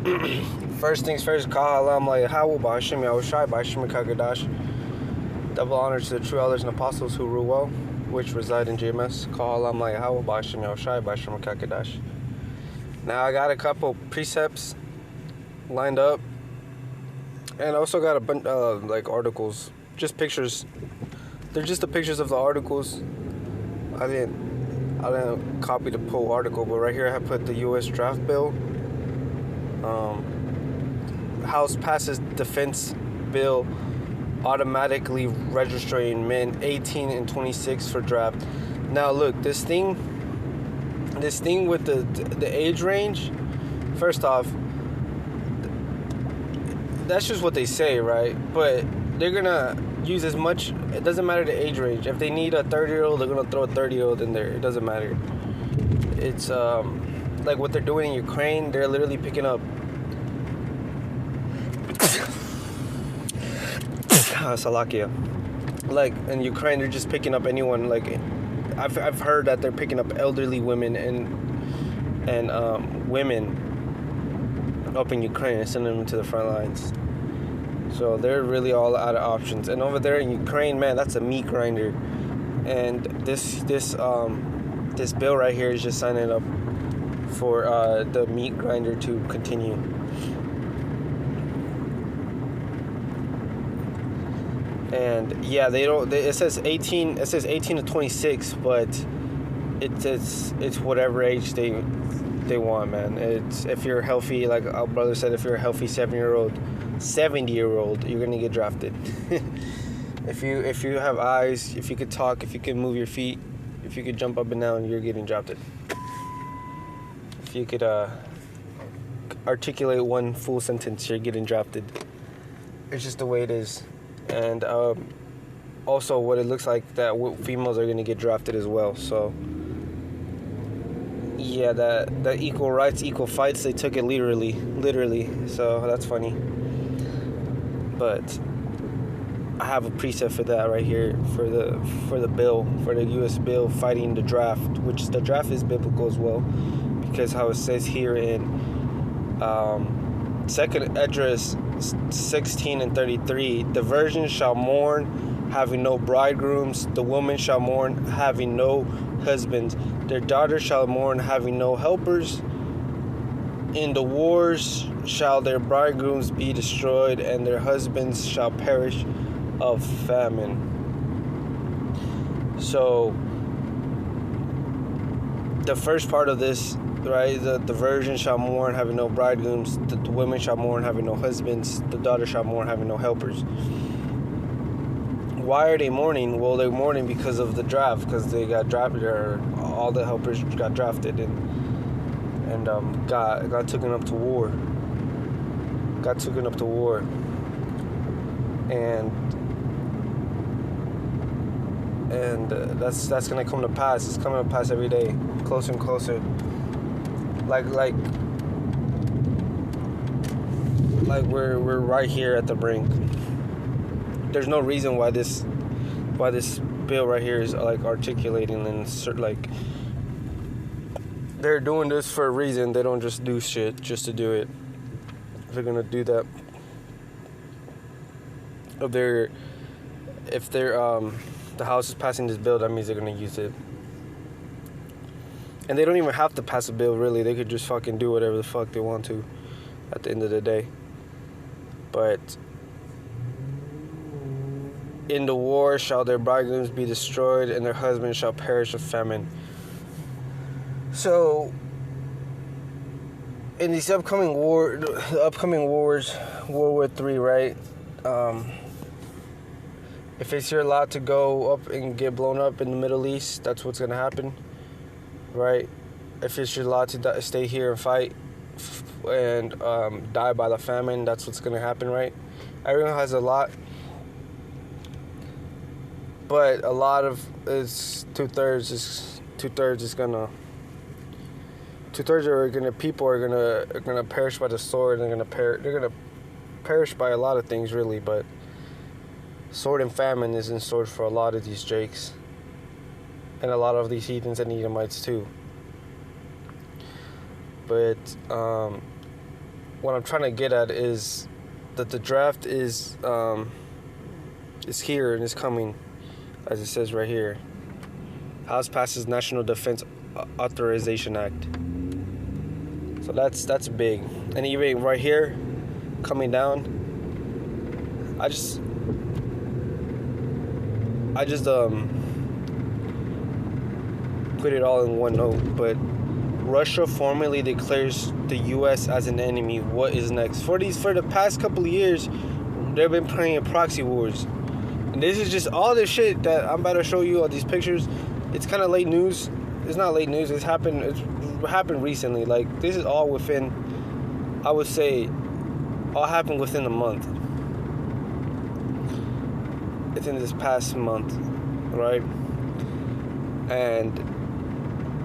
First things first, Kahalam like Hawul Bashim Yahushai Bashim Kagadash. Double honor to the true elders and apostles who rule well, which reside in JMS. Kahalam like Hawul Bashim Yahushai Bashim Kagadash. Now I got a couple precepts lined up, and I also got a bunch like articles, just pictures. They're just the pictures of the articles. I didn't copy the whole article, but right here I have put the U.S. draft bill. House passes defense bill automatically registering men 18 and 26 for draft. Now look, this thing with the age range, first off, that's just what they say, right? But they're gonna use as much, it doesn't matter the age range. If they need a 30-year-old, they're gonna throw a 30-year-old in there. It doesn't matter. It's like what they're doing in Ukraine, they're literally picking up Salakia. Like in Ukraine, they're just picking up anyone. Like I've heard that they're picking up elderly women and women up in Ukraine and sending them to the front lines. So they're really all out of options. And over there in Ukraine, man, that's a meat grinder. And this bill right here is just signing up for the meat grinder to continue. And yeah, it says 18 to 26, but it's whatever age they want, man. It's if you're healthy, like our brother said, if you're a healthy 70-year-old, you're gonna get drafted. if you have eyes, if you could talk, if you can move your feet, if you could jump up and down, you're getting drafted. If you could articulate one full sentence, you're getting drafted. It's just the way it is. And also what it looks like that females are going to get drafted as well. So yeah, that equal rights, equal fights, they took it literally. So that's funny. But I have a precept for that right here for the bill, for the U.S. bill fighting the draft, which the draft is biblical as well, because how it says here in Second Esdras 16 and 33, the virgin shall mourn, having no bridegrooms. The woman shall mourn, having no husbands. Their daughters shall mourn, having no helpers. In the wars shall their bridegrooms be destroyed, and their husbands shall perish of famine. So the first part of this, right, the virgin shall mourn, having no bridegrooms. The women shall mourn, having no husbands. The daughter shall mourn, having no helpers. Why are they mourning? Well, they're mourning because of the draft, because they got drafted, or all the helpers got drafted, and got taken up to war. And that's gonna come to pass. It's coming to pass every day, closer and closer. Like we're right here at the brink. There's no reason why this bill right here is like articulating and like they're doing this for a reason. They don't just do shit just to do it. If they're gonna do that, if the House is passing this bill, that means they're gonna use it. And they don't even have to pass a bill, really. They could just fucking do whatever the fuck they want to at the end of the day. But in the war shall their bridegrooms be destroyed, and their husbands shall perish of famine. So in these upcoming wars, World War III, right? If it's your lot to go up and get blown up in the Middle East, that's what's gonna happen, right? If it's your lot to stay here and fight and die by the famine, that's what's gonna happen, right? Everyone has a lot, but a lot of is two-thirds people are gonna perish by the sword. They're gonna perish by a lot of things, really, but sword and famine is in store for a lot of these Jakes and a lot of these heathens and Edomites too. But what I'm trying to get at is that the draft is here and is coming, as it says right here. House passes National Defense Authorization Act. So that's big. And even right here, coming down, I just put it all in one note. But Russia formally declares the U.S. as an enemy. What is next? For the past couple of years, they've been playing proxy wars. And this is just all this shit that I'm about to show you, all these pictures. It's kind of late news. It's not late news. It's happened recently. Like, this is all within, I would say, all happened within a month. Within this past month, right? And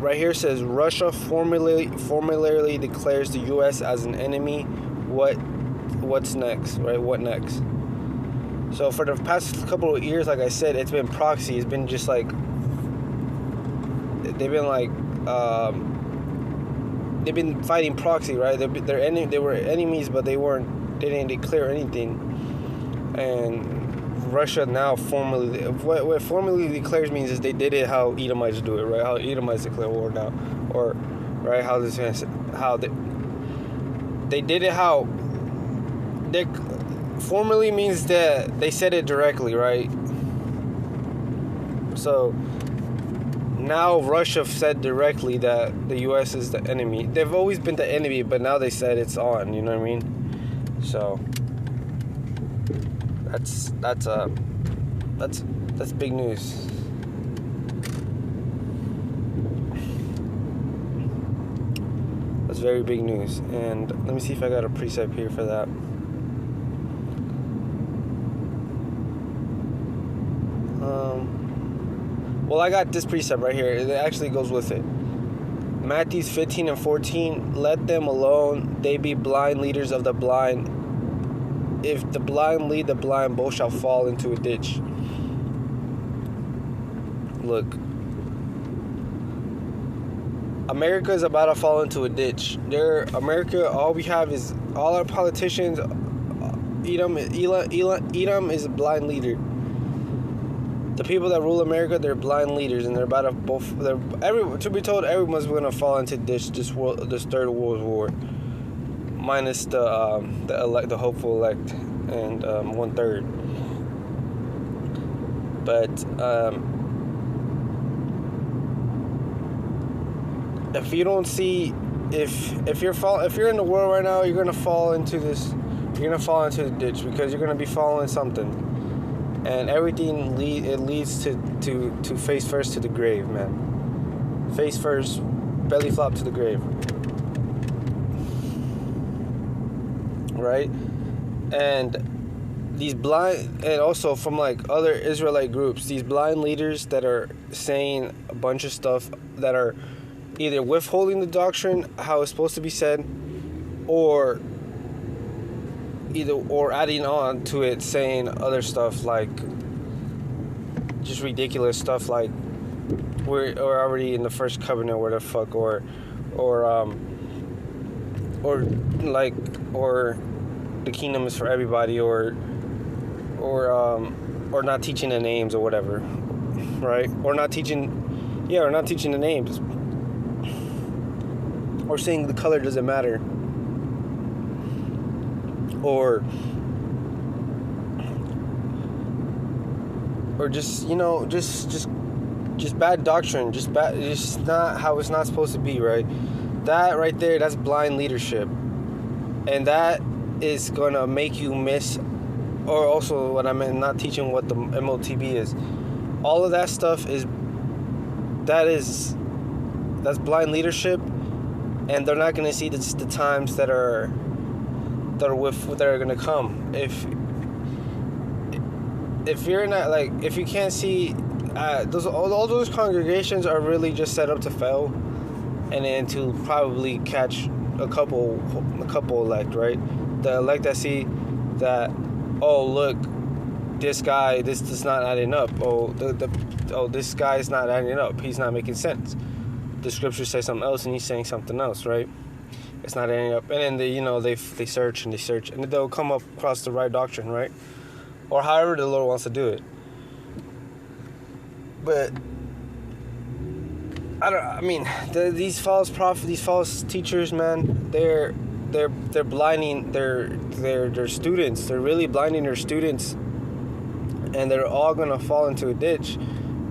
right here says Russia formally declares the U.S. as an enemy. What's next, right? What next? So for the past couple of years, like I said, it's been proxy. It's been just like they've been fighting proxy, right? They were enemies, but they didn't declare anything. And Russia now formally, what formally declares means is they did it how Edomites do it, right? How Edomites declare war now, or right how they did it how they formally means that they said it directly, right? So now Russia said directly that the U.S. is the enemy. They've always been the enemy, but now they said it's on. You know what I mean? So that's big news. That's very big news. And let me see if I got a precept here for that. Well, I got this precept right here. It actually goes with it. Matthew 15 and 14. Let them alone. They be blind leaders of the blind. If the blind lead the blind, both shall fall into a ditch. Look, America is about to fall into a ditch. America, all we have is all our politicians. Edom is a blind leader. The people that rule America, they're blind leaders, and they're about to both. To be told, everyone's going to fall into this third world war, minus the hopeful elect and 1/3. But if you don't see, if you're in the world right now, you're gonna fall into this. You're gonna fall into the ditch because you're gonna be following something. And everything leads to face first to the grave, man. Face first, belly flop to the grave. Right? And these blind, and also from like other Israelite groups, these blind leaders that are saying a bunch of stuff that are either withholding the doctrine, how it's supposed to be said, or adding on to it, saying other stuff like just ridiculous stuff like we're already in the first covenant, where the fuck, or the kingdom is for everybody, or not teaching the names or whatever, right? Or not teaching the names, or saying the color doesn't matter. Or just, just bad doctrine, just not how it's not supposed to be, right? That right there, that's blind leadership, and that is gonna make you miss. Or also, what I meant, not teaching what the MOTB is. All of that stuff that's blind leadership, and they're not gonna see the times that are gonna come. If you're not, like, if you can't see, all those congregations are really just set up to fail, and then to probably catch a couple elect, right? The elect that see that, oh look, this guy, this is not adding up. This guy is not adding up. He's not making sense. The scripture says something else, and he's saying something else, right? It's not ending up, and then they search and they search, and they'll come up across the right doctrine, right? Or however the Lord wants to do it. But these false prophets, these false teachers, man, they're blinding their students. They're really blinding their students, and they're all gonna fall into a ditch.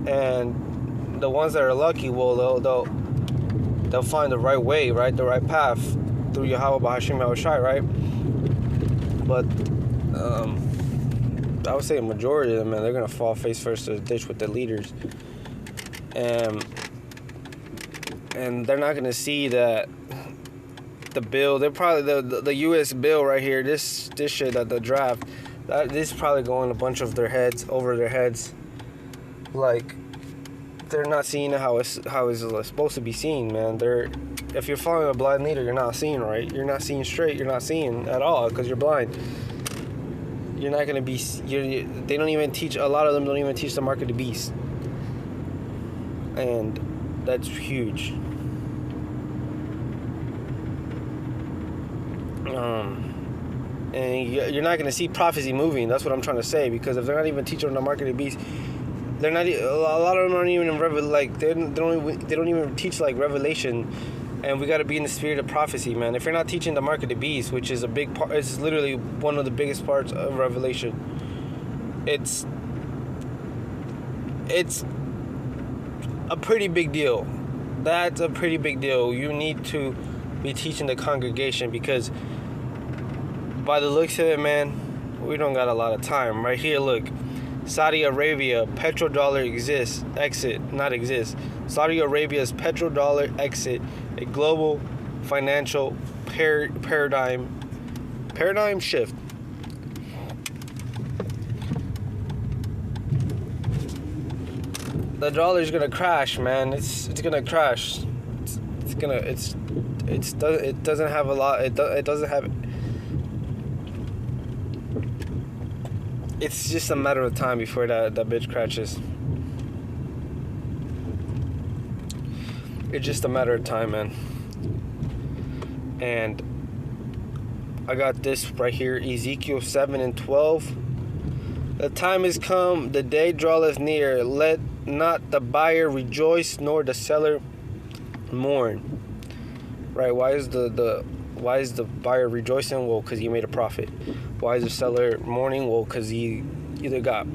And the ones that are lucky, well, they'll find the right way, right, the right path through Yahweh B'Hashem Yahushai, right? But I would say a majority of them, man, they're gonna fall face first to the ditch with the leaders, and they're not gonna see that the bill. They're probably the U.S. bill right here. This shit at the draft. This is probably going a bunch of over their heads. Like, they're not seeing how it's supposed to be seen, man. If you're following a blind leader, you're not seeing right. You're not seeing straight. You're not seeing at all because you're blind. You're not gonna be. They don't even teach. A lot of them don't even teach the mark of the beast, and that's huge. And you're not gonna see prophecy moving. That's what I'm trying to say. Because if they're not even teaching the mark of the beast, they're not. A lot of them aren't even in they don't even teach like Revelation. And we got to be in the spirit of prophecy, man. If you're not teaching the mark of the beast, which is a big part, it's literally one of the biggest parts of Revelation. It's a pretty big deal. That's a pretty big deal. You need to be teaching the congregation, because by the looks of it, man, we don't got a lot of time. Right here, look. Saudi Arabia, petrodollar not exist. Saudi Arabia's petrodollar exit, a global financial paradigm shift. The dollar's gonna crash, man. It's gonna crash. It doesn't have a lot. It doesn't have. It's just a matter of time before that bitch crashes. It's just a matter of time, man. And I got this right here, Ezekiel 7:12. The time is come, the day draweth near. Let not the buyer rejoice, nor the seller mourn. Right? Why is the buyer rejoicing? Well, because he made a profit. Why is the seller mourning? Well, because he either got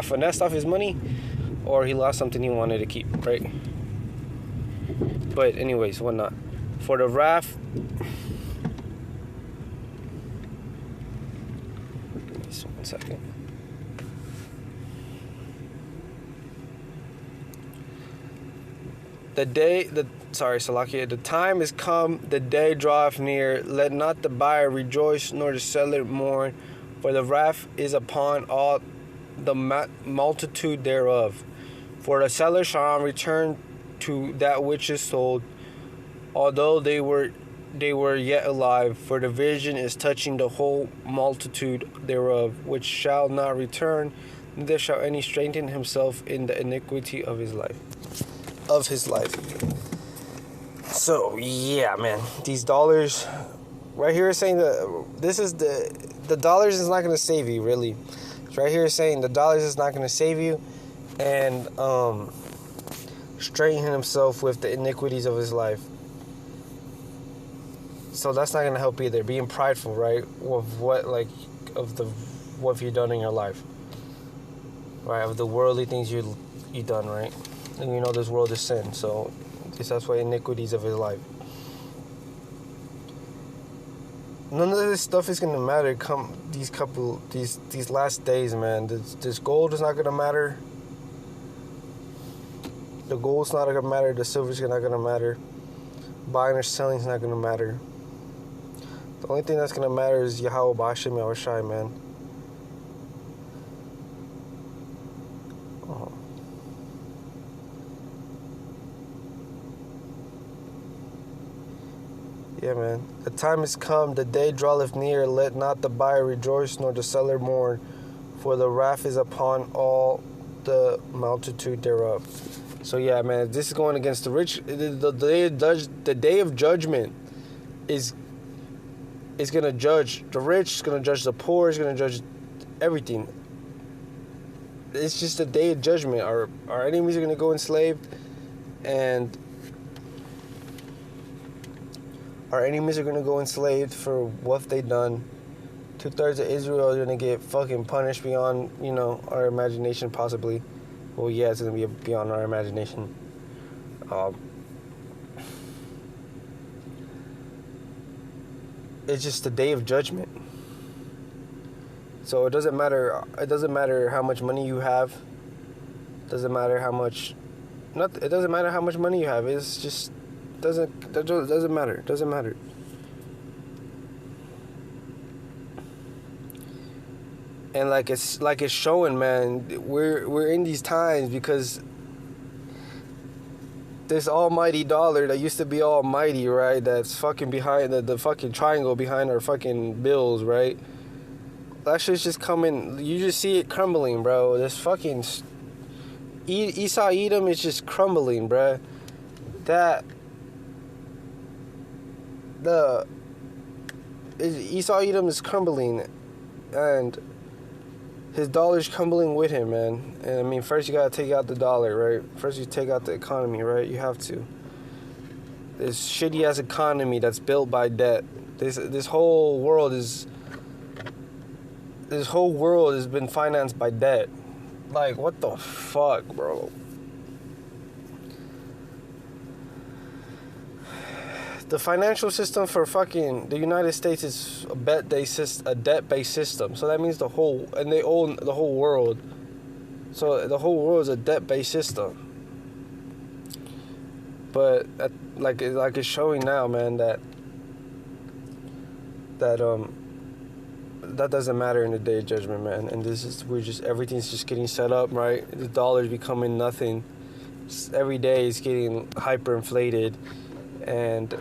finessed off his money, or he lost something he wanted to keep, right? But anyways, whatnot. For the wrath, just 1 second. Salakia, the time is come, the day draweth near. Let not the buyer rejoice, nor the seller mourn, for the wrath is upon all the multitude thereof. For the seller shall return to that which is sold, although they were yet alive. For the vision is touching the whole multitude thereof, which shall not return, neither shall any strengthen himself in the iniquity of his life. So yeah, man, these dollars right here is saying that this is the dollars is not going to save you, really. It's right here saying the dollars is not going to save you, and straighten himself with the iniquities of his life. So that's not going to help either. Being prideful, right, of what you've done in your life, right, of the worldly things you done, right. And you know this world is sin, so that's why iniquities of his life. None of this stuff is gonna matter come these last days, man. This gold is not gonna matter. The gold's not gonna matter. The silver's not gonna matter. Buying or selling is not gonna matter. The only thing that's gonna matter is Yahweh B'Hashem Yahushai, man. Yeah, man. The time is come, the day draweth near. Let not the buyer rejoice, nor the seller mourn, for the wrath is upon all the multitude thereof. So yeah, man, this is going against the rich. The day of judgment is gonna judge the rich. It's gonna judge the poor. It's gonna judge everything. It's just a day of judgment. Our enemies are gonna go enslaved, and our enemies are gonna go enslaved for what they've done. 2/3 of Israel are gonna get fucking punished beyond, our imagination, possibly. Well, yeah, it's gonna be beyond our imagination. It's just the day of judgment. So it doesn't matter. It doesn't matter how much money you have. It doesn't matter how much. It doesn't matter how much money you have. It's just doesn't matter. It doesn't matter. And like it's showing, man. We're in these times because this almighty dollar that used to be almighty, right? That's fucking behind the fucking triangle behind our fucking bills, right? That shit's just coming. You just see it crumbling, bro. This fucking Esau Edom is just crumbling, bro. Esau Edom is crumbling, and his dollar's crumbling with him, man. And I mean, first you gotta take out the dollar, right? First you take out the economy, right? You have to. This shitty ass economy that's built by debt. This whole world has been financed by debt. Like, what the fuck, bro? The financial system for fucking the United States is a debt-based system. So that means they own the whole world. So the whole world is a debt-based system. But like it's showing now, man, that doesn't matter in the day of judgment, man. And everything's just getting set up, right? The dollar's becoming nothing. Every day it's getting hyperinflated, and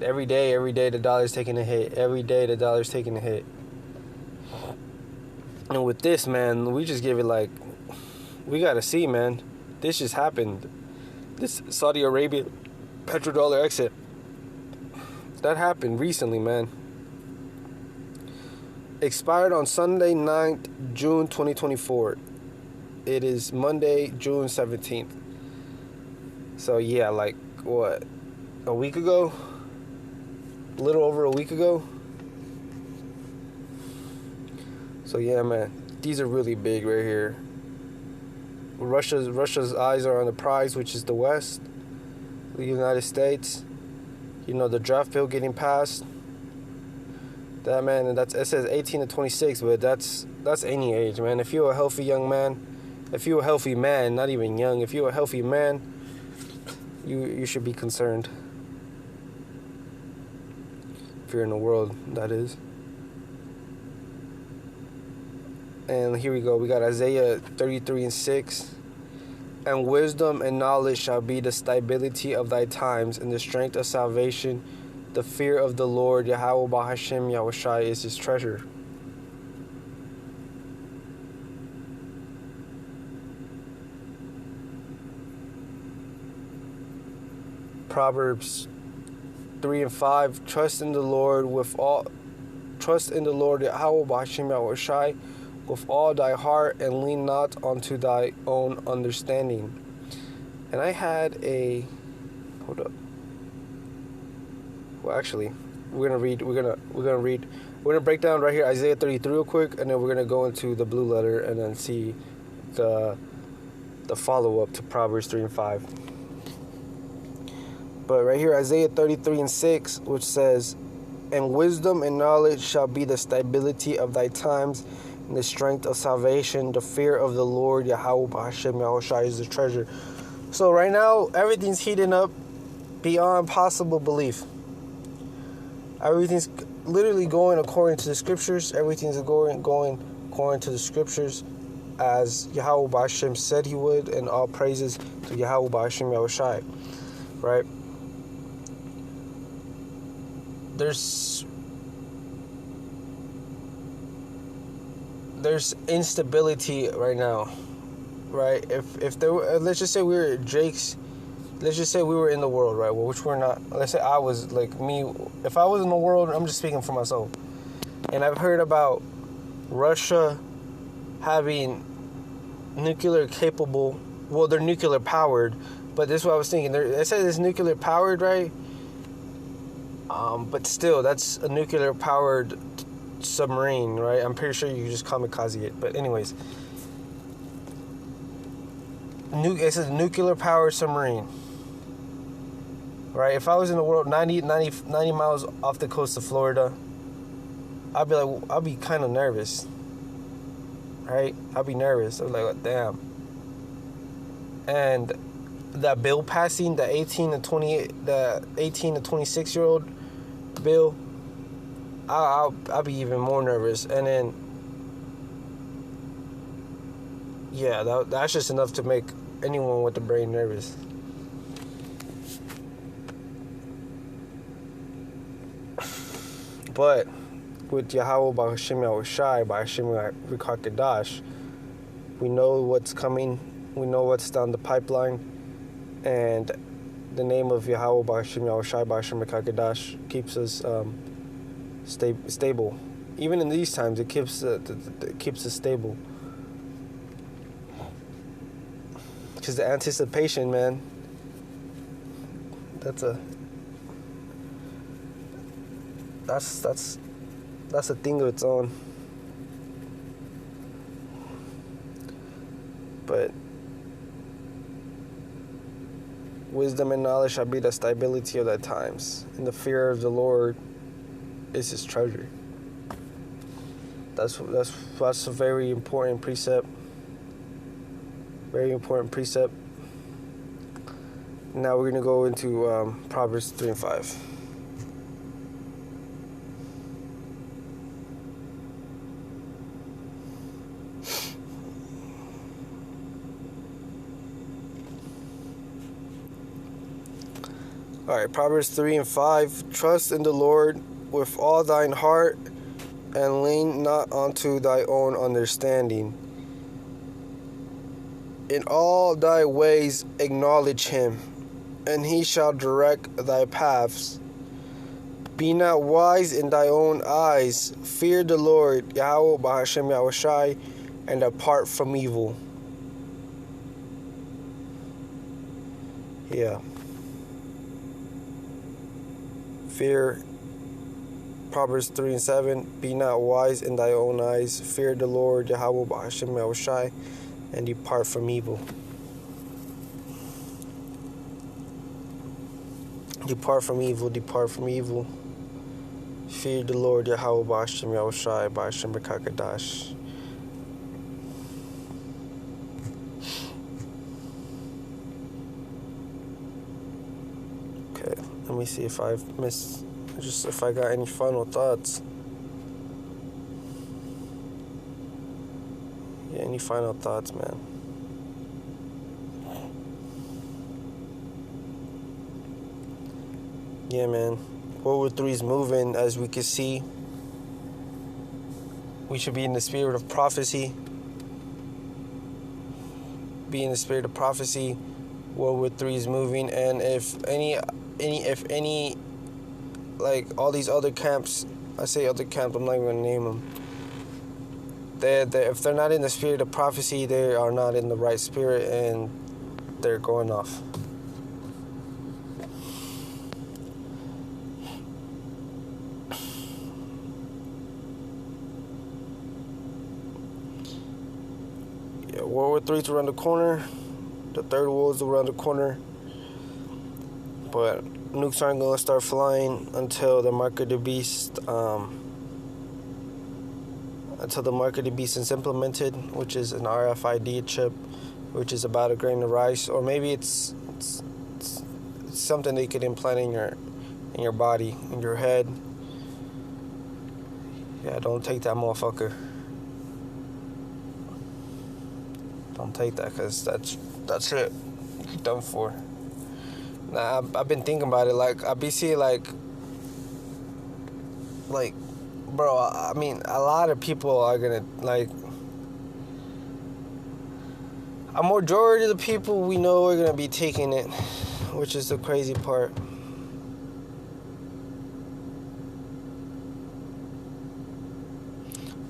every day the dollar's taking a hit. Every day the dollar's taking a hit. And with this, man, we just give it we gotta see, man. This just happened. This Saudi Arabia petrodollar exit. That happened recently, man. Expired on Sunday, 9th June 2024. It is Monday, June 17th. So yeah, what? A week ago? A little over a week ago? So yeah, man. These are really big right here. Russia's eyes are on the prize, which is the West, the United States. The draft bill getting passed. That, man, and it says 18 to 26, but that's any age, man. If you're a healthy young man, if you're a healthy man, not even young, if you're a healthy man, you should be concerned. If you're in the world, that is. And here we go. We got Isaiah 33:6. And wisdom and knowledge shall be the stability of thy times, and the strength of salvation. The fear of the Lord, Yahweh Bahashem Yahushai, is his treasure. Proverbs 3:5. Trust in the Lord Yahweh Bahashem Yahushai, with all thy heart, and lean not unto thy own understanding. And I had hold up. Well, actually, we're gonna break down right here Isaiah 33 real quick, and then we're gonna go into the blue letter and then see the follow up to Proverbs 3:5. But right here, Isaiah 33:6, which says, and wisdom and knowledge shall be the stability of thy times, and the strength of salvation. The fear of the Lord, Yahweh Hashem Yahushai, is the treasure. So right now, everything's heating up beyond possible belief. Everything's literally going according to the scriptures. Everything's going according to the scriptures, as Yahweh Hashem said he would, and all praises to Yahweh Hashem Yahushai. Right? There's instability right now. right? If there were, let's just say we were Drake's. Let's just say we were in the world, right? Well, which we're not. Let's say I was like me. If I was in the world, I'm just speaking for myself. And I've heard about Russia having nuclear capable. Well, they're nuclear powered, but this is what I was thinking. They said it's nuclear powered, right? But still, that's a nuclear powered submarine, right? I'm pretty sure you could just kamikaze it. But anyways, it's a nuclear powered submarine. Right, if I was in the world 90 miles off the coast of Florida, I'd be kind of nervous. Right? I'd be nervous. I'd be like, damn. And that bill passing, the 18 to 26-year-old bill, I'll be even more nervous. And then, yeah, that's just enough to make anyone with the brain nervous. But with Yahweh B'Hashem Yahushai, B'Hashem Rikakadash, we know what's coming. We know what's down the pipeline. And the name of Yahweh B'Hashem Yahushai, B'Hashem Rikakadash keeps us stable. Even in these times, it keeps us stable. Because the anticipation, man, that's a thing of its own. But wisdom and knowledge shall be the stability of thy times, and the fear of the Lord is his treasure. That's a very important precept. Very important precept. Now we're gonna go into Proverbs 3 and 5. Alright, Proverbs 3 and 5. Trust in the Lord with all thine heart, and lean not unto thy own understanding. In all thy ways acknowledge him, and he shall direct thy paths. Be not wise in thy own eyes. Fear the Lord, Yahweh B'Hashem Yahushai, and depart from evil. Yeah. Fear, Proverbs 3 and 7. Be not wise in thy own eyes. Fear the Lord, Yahweh B'Hashem Yahushai, and depart from evil. Depart from evil, depart from evil. Fear the Lord, Yahweh B'Hashem Yahushai, B'Hashem Rikakadash. Okay, let me see if I've missed, if I got any final thoughts. Yeah, any final thoughts, man? Yeah, man. World War 3 is moving, as we can see. We should be in the spirit of prophecy. Be in the spirit of prophecy. World War 3 is moving, and if any, like all these other camps, I say other camps, I'm not even gonna name them. If they're not in the spirit of prophecy, they are not in the right spirit, and they're going off. Yeah, World War 3 is around the corner. The third world is around the corner. But nukes aren't going to start flying until the mark of the beast, is implemented, which is an RFID chip, which is about a grain of rice, or maybe it's something they could implant in your body, in your head. Yeah, don't take that, motherfucker. Don't take that, because that's it. You're done for. Nah, I've been thinking about it. Like, I be seeing, like, bro, I mean, a lot of people are gonna, like, a majority of the people we know are going to be taking it, which is the crazy part.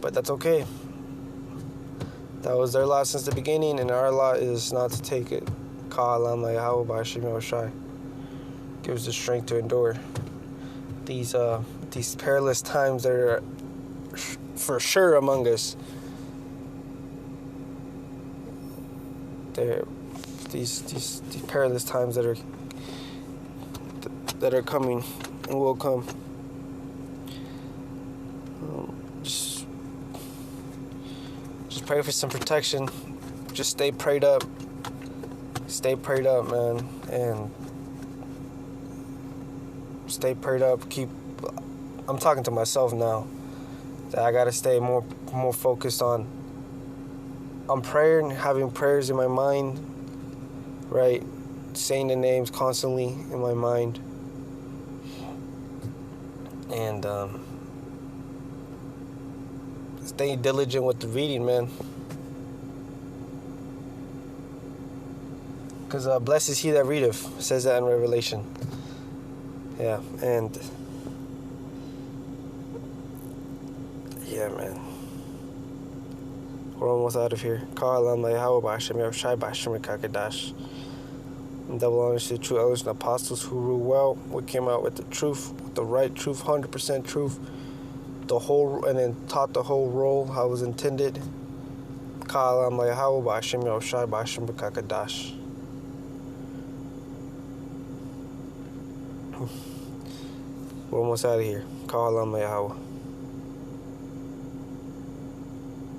But that's okay. That was their lot since the beginning, and our lot is not to take it. Ka'alam Yahweh Ba'ashim Yahushai. Gives the strength to endure these perilous times that are for sure among us. These perilous times that are coming and will come. Just pray for some protection. Just stay prayed up. Stay prayed up, man, and stay prayed up. I'm talking to myself now. That I gotta stay more focused on prayer and having prayers in my mind, right? Saying the names constantly in my mind, and stay diligent with the reading, man. Because blessed is he that readeth, says that in Revelation. Yeah, and yeah, man. We're almost out of here. Ka'alam Yahweh Ba'ashim Yahushai Ba'ashim Kakadash. Double honors to the true elders and apostles who rule well. We came out with the truth, with the right truth, 100% truth, and then taught the whole role how it was intended. Ka'alam Yahweh Ba'ashim Yahushai Ba'ashim Kakadash. We're almost out of here. Ka'alam Yahweh.